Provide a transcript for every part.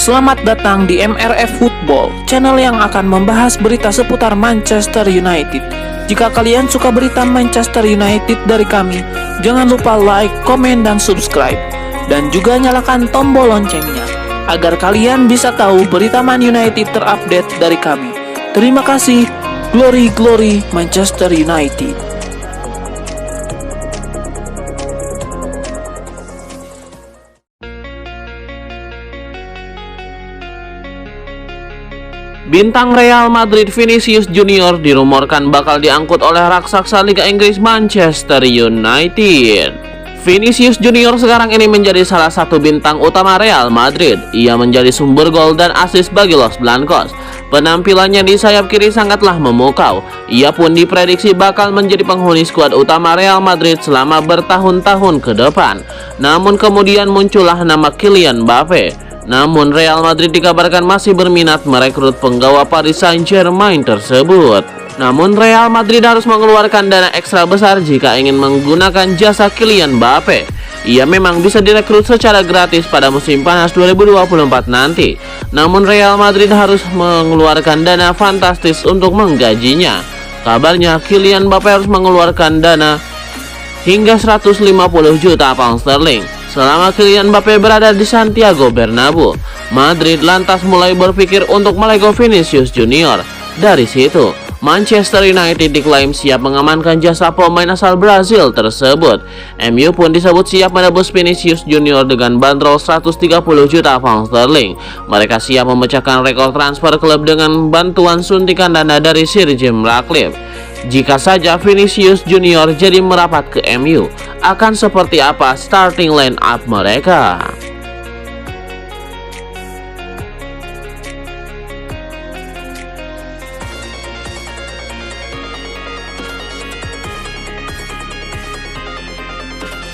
Selamat datang di MRF Football, channel yang akan membahas berita seputar Manchester United. Jika kalian suka berita Manchester United dari kami, jangan lupa like, komen, dan subscribe. Dan juga nyalakan tombol loncengnya, agar kalian bisa tahu berita Man United terupdate dari kami. Terima kasih, Glory Glory Manchester United. Bintang Real Madrid Vinicius Junior dirumorkan bakal diangkut oleh raksasa Liga Inggris Manchester United. Vinicius Junior sekarang ini menjadi salah satu bintang utama Real Madrid. Ia menjadi sumber gol dan assist bagi Los Blancos. Penampilannya di sayap kiri sangatlah memukau. Ia pun diprediksi bakal menjadi penghuni skuad utama Real Madrid selama bertahun-tahun ke depan. Namun kemudian muncullah nama Kylian Mbappe. Namun Real Madrid dikabarkan masih berminat merekrut penggawa Paris Saint-Germain tersebut. Namun Real Madrid harus mengeluarkan dana ekstra besar jika ingin menggunakan jasa Kylian Mbappe. Ia memang bisa direkrut secara gratis pada musim panas 2024 nanti. Namun Real Madrid harus mengeluarkan dana fantastis untuk menggajinya. Kabarnya Kylian Mbappe harus mengeluarkan dana hingga 150 juta pound sterling. Selama Kylian Mbappe berada di Santiago Bernabeu, Madrid lantas mulai berpikir untuk melego Vinicius Junior. Dari situ, Manchester United diklaim siap mengamankan jasa pemain asal Brazil tersebut. MU pun disebut siap menebus Vinicius Junior dengan bandrol 130 juta pound sterling. Mereka siap memecahkan rekor transfer klub dengan bantuan suntikan dana dari Sir Jim Ratcliffe. Jika saja Vinicius Junior jadi merapat ke MU, akan seperti apa starting line up mereka?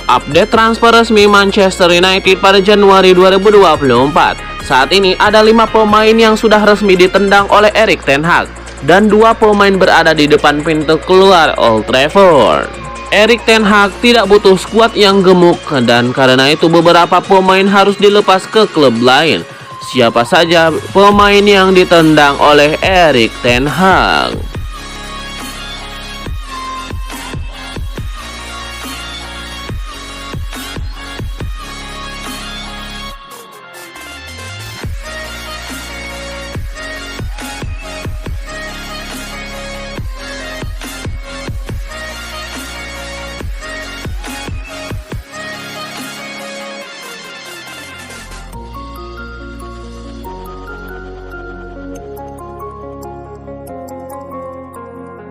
Update transfer resmi Manchester United pada Januari 2024. Saat ini ada 5 pemain yang sudah resmi ditendang oleh Erik ten Hag dan 2 pemain berada di depan pintu keluar Old Trafford. Erik ten Hag tidak butuh skuad yang gemuk dan karena itu beberapa pemain harus dilepas ke klub lain. Siapa saja pemain yang ditendang oleh Erik ten Hag?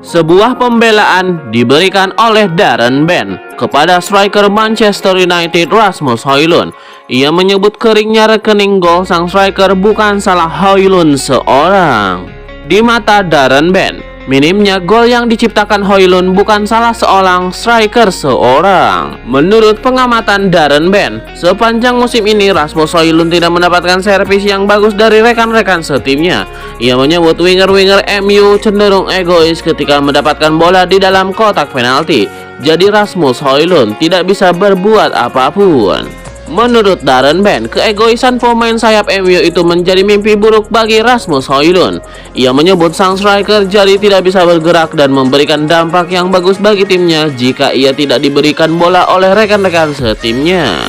Sebuah pembelaan diberikan oleh Darren Bent kepada striker Manchester United Rasmus Højlund. Ia menyebut keringnya rekening gol sang striker bukan salah Højlund seorang. Di mata Darren Bent, minimnya gol yang diciptakan Højlund bukan salah seorang striker seorang. Menurut pengamatan Darren Bent, sepanjang musim ini Rasmus Højlund tidak mendapatkan servis yang bagus dari rekan-rekan setimnya. Ia menyebut winger-winger MU cenderung egois ketika mendapatkan bola di dalam kotak penalti. Jadi Rasmus Højlund tidak bisa berbuat apapun. Menurut Darren Bent, keegoisan pemain sayap MU itu menjadi mimpi buruk bagi Rasmus Højlund. Ia menyebut sang striker jadi tidak bisa bergerak dan memberikan dampak yang bagus bagi timnya jika ia tidak diberikan bola oleh rekan-rekan setimnya.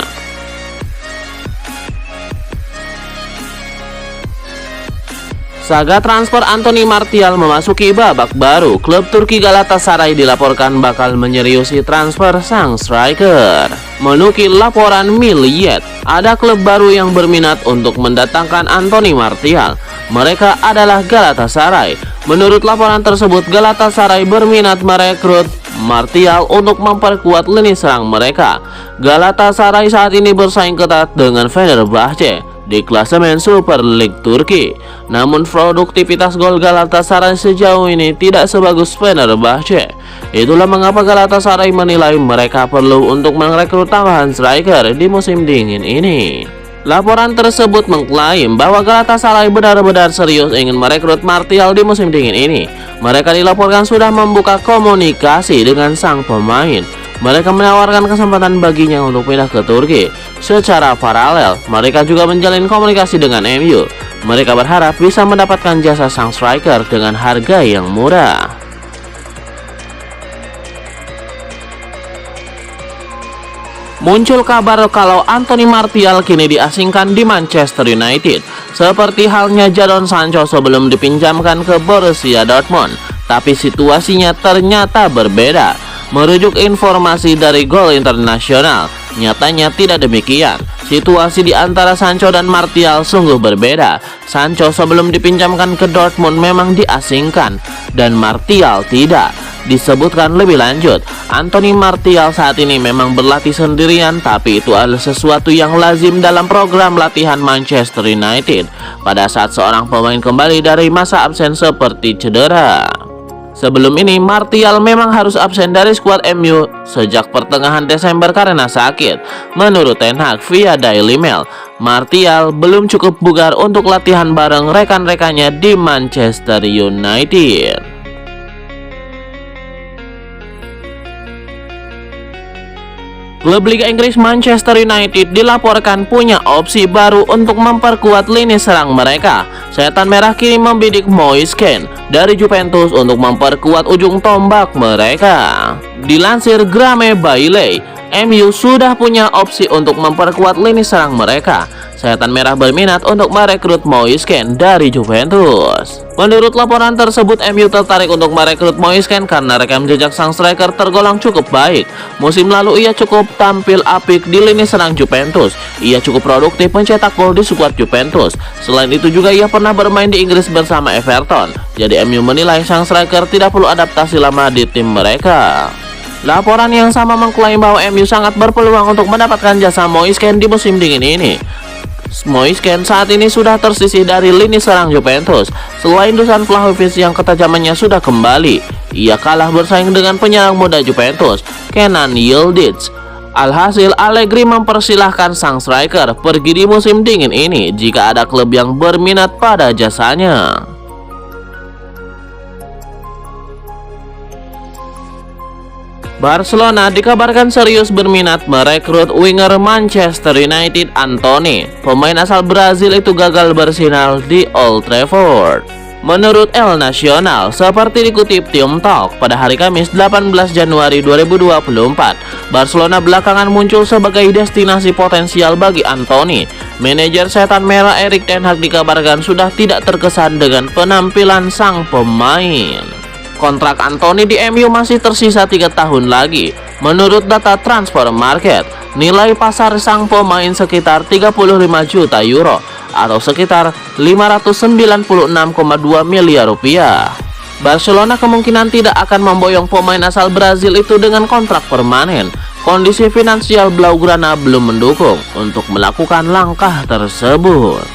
Saga transfer Anthony Martial memasuki babak baru. Klub Turki Galatasaray dilaporkan bakal menyeriusi transfer sang striker. Menukil laporan Milliyet, ada klub baru yang berminat untuk mendatangkan Anthony Martial. Mereka adalah Galatasaray. Menurut laporan tersebut, Galatasaray berminat merekrut Martial untuk memperkuat lini serang mereka. Galatasaray saat ini bersaing ketat dengan Fenerbahce di klasemen Super League Turki. Namun produktivitas gol Galatasaray sejauh ini tidak sebagus Fenerbahce. Itulah mengapa Galatasaray menilai mereka perlu untuk merekrut tambahan striker di musim dingin ini. Laporan tersebut mengklaim bahwa Galatasaray benar-benar serius ingin merekrut Martial di musim dingin ini. Mereka dilaporkan sudah membuka komunikasi dengan sang pemain. mereka menawarkan kesempatan baginya untuk pindah ke Turki. Secara paralel, mereka juga menjalin komunikasi dengan MU. Mereka berharap bisa mendapatkan jasa sang striker dengan harga yang murah. Muncul kabar kalau Anthony Martial kini diasingkan di Manchester United, seperti halnya Jadon Sancho sebelum dipinjamkan ke Borussia Dortmund. Tapi situasinya ternyata berbeda. Merujuk informasi dari Goal International, nyatanya tidak demikian. Situasi di antara Sancho dan Martial sungguh berbeda. Sancho sebelum dipinjamkan ke Dortmund memang diasingkan, dan Martial tidak. Disebutkan lebih lanjut, Anthony Martial saat ini memang berlatih sendirian, tapi itu adalah sesuatu yang lazim dalam program latihan Manchester United pada saat seorang pemain kembali dari masa absen seperti cedera. Sebelum ini, Martial memang harus absen dari skuad MU sejak pertengahan Desember karena sakit. Menurut Ten Hag via Daily Mail, Martial belum cukup bugar untuk latihan bareng rekan-rekannya di Manchester United. Klub Liga Inggris Manchester United dilaporkan punya opsi baru untuk memperkuat lini serang mereka. Setan Merah kini membidik Moise Kean dari Juventus untuk memperkuat ujung tombak mereka. Dilansir Grame Bailey, MU sudah punya opsi untuk memperkuat lini serang mereka. Setan Merah berminat untuk merekrut Moise Kean dari Juventus. Menurut laporan tersebut, MU tertarik untuk merekrut Moise Kean karena rekam jejak sang striker tergolong cukup baik. Musim lalu ia cukup tampil apik di lini serang Juventus. Ia cukup produktif mencetak gol di skuad Juventus. Selain itu juga ia pernah bermain di Inggris bersama Everton. Jadi MU menilai sang striker tidak perlu adaptasi lama di tim mereka. Laporan yang sama mengklaim bahwa MU sangat berpeluang untuk mendapatkan jasa Moise Kean di musim dingin ini. Moise Kean saat ini sudah tersisih dari lini serang Juventus. Selain Dusan Vlahovic yang ketajamannya sudah kembali, ia kalah bersaing dengan penyerang muda Juventus, Kenan Yildiz. Alhasil, Allegri mempersilahkan sang striker pergi di musim dingin ini jika ada klub yang berminat pada jasanya. Barcelona dikabarkan serius berminat merekrut winger Manchester United Antony. Pemain asal Brazil itu gagal bersinar di Old Trafford. Menurut El Nacional, seperti dikutip Team Talk pada hari Kamis 18 Januari 2024, Barcelona belakangan muncul sebagai destinasi potensial bagi Antony. Manajer Setan Merah Erik ten Hag dikabarkan sudah tidak terkesan dengan penampilan sang pemain. Kontrak Antony di MU masih tersisa 3 tahun lagi. Menurut data transfer market, nilai pasar sang pemain sekitar 35 juta euro atau sekitar 596,2 miliar rupiah. Barcelona kemungkinan tidak akan memboyong pemain asal Brazil itu dengan kontrak permanen. Kondisi finansial Blaugrana belum mendukung untuk melakukan langkah tersebut.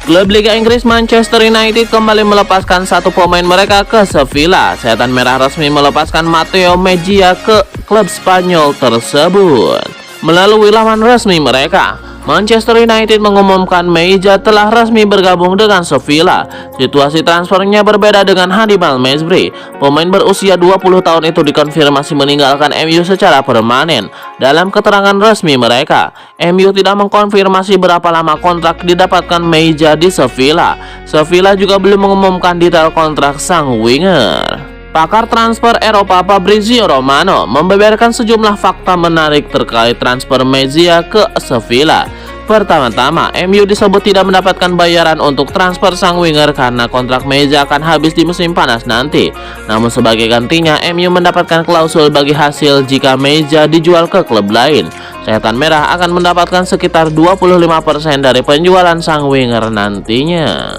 Klub Liga Inggris Manchester United kembali melepaskan satu pemain mereka ke Sevilla. Setan Merah resmi melepaskan Mateo Mejia ke klub Spanyol tersebut. Melalui laman resmi mereka, Manchester United mengumumkan Mejia telah resmi bergabung dengan Sevilla. Situasi transfernya berbeda dengan Hannibal Mejbri. Pemain berusia 20 tahun itu dikonfirmasi meninggalkan MU secara permanen. Dalam keterangan resmi mereka, MU tidak mengkonfirmasi berapa lama kontrak didapatkan Mejia di Sevilla. Sevilla juga belum mengumumkan detail kontrak sang winger. Pakar transfer Eropa Fabrizio Romano membeberkan sejumlah fakta menarik terkait transfer Mejia ke Sevilla. Pertama-tama, MU disebut tidak mendapatkan bayaran untuk transfer sang winger karena kontrak Mejia akan habis di musim panas nanti. Namun sebagai gantinya, MU mendapatkan klausul bagi hasil jika Mejia dijual ke klub lain. Setan Merah akan mendapatkan sekitar 25% dari penjualan sang winger nantinya.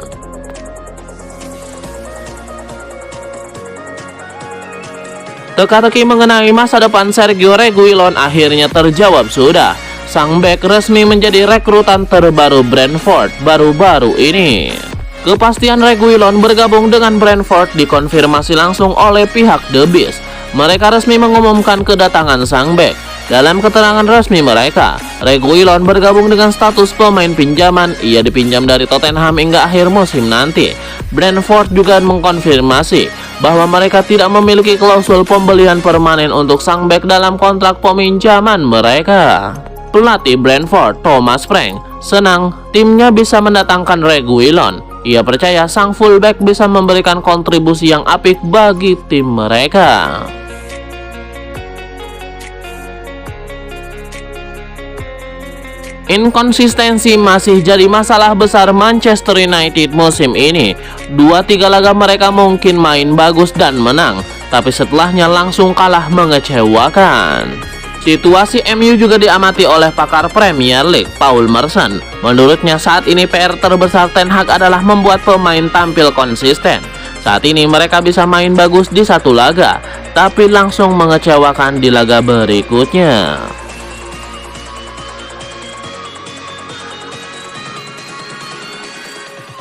Teka-teki mengenai masa depan Sergio Reguilon akhirnya terjawab sudah. Sang bek resmi menjadi rekrutan terbaru Brentford baru-baru ini. Kepastian Reguilon bergabung dengan Brentford dikonfirmasi langsung oleh pihak The Beast. Mereka resmi mengumumkan kedatangan sang bek. Dalam keterangan resmi mereka, Reguilon bergabung dengan status pemain pinjaman. Ia dipinjam dari Tottenham hingga akhir musim nanti. Brentford juga mengkonfirmasi bahwa mereka tidak memiliki klausul pembelian permanen untuk sang bek dalam kontrak peminjaman mereka. Pelatih Brentford, Thomas Frank, senang timnya bisa mendatangkan Reguilon. Ia percaya sang fullback bisa memberikan kontribusi yang apik bagi tim mereka. Inkonsistensi masih jadi masalah besar Manchester United musim ini. 2-3 laga mereka mungkin main bagus dan menang, tapi setelahnya langsung kalah mengecewakan. Situasi MU juga diamati oleh pakar Premier League, Paul Merson. Menurutnya saat ini PR terbesar Ten Hag adalah membuat pemain tampil konsisten. Saat ini mereka bisa main bagus di satu laga, tapi langsung mengecewakan di laga berikutnya.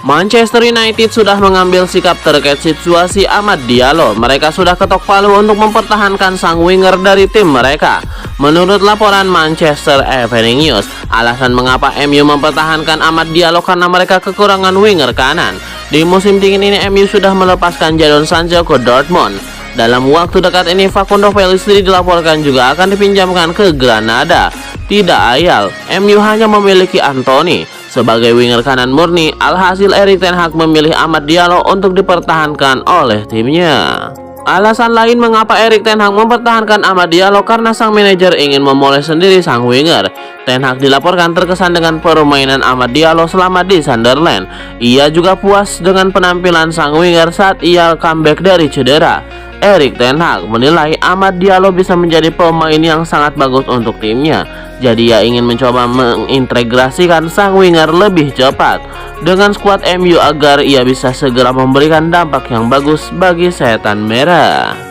Manchester United sudah mengambil sikap terkait situasi Amad Diallo. Mereka sudah ketok palu untuk mempertahankan sang winger dari tim mereka. Menurut laporan Manchester Evening News, alasan mengapa MU mempertahankan Amad Diallo karena mereka kekurangan winger kanan. Di musim dingin ini MU sudah melepaskan Jadon Sancho ke Dortmund. Dalam waktu dekat ini Facundo Pellistri dilaporkan juga akan dipinjamkan ke Granada. Tidak ayal, MU hanya memiliki Anthony sebagai winger kanan murni. Alhasil Erik ten Hag memilih Amad Diallo untuk dipertahankan oleh timnya. Alasan lain mengapa Erik ten Hag mempertahankan Amad Diallo karena sang manajer ingin memoles sendiri sang winger. Ten Hag dilaporkan terkesan dengan permainan Amad Diallo selama di Sunderland. Ia juga puas dengan penampilan sang winger saat ia comeback dari cedera. Erik ten Hag menilai Amad Diallo bisa menjadi pemain yang sangat bagus untuk timnya. Jadi ia ingin mencoba mengintegrasikan sang winger lebih cepat dengan skuad MU agar ia bisa segera memberikan dampak yang bagus bagi Setan Merah.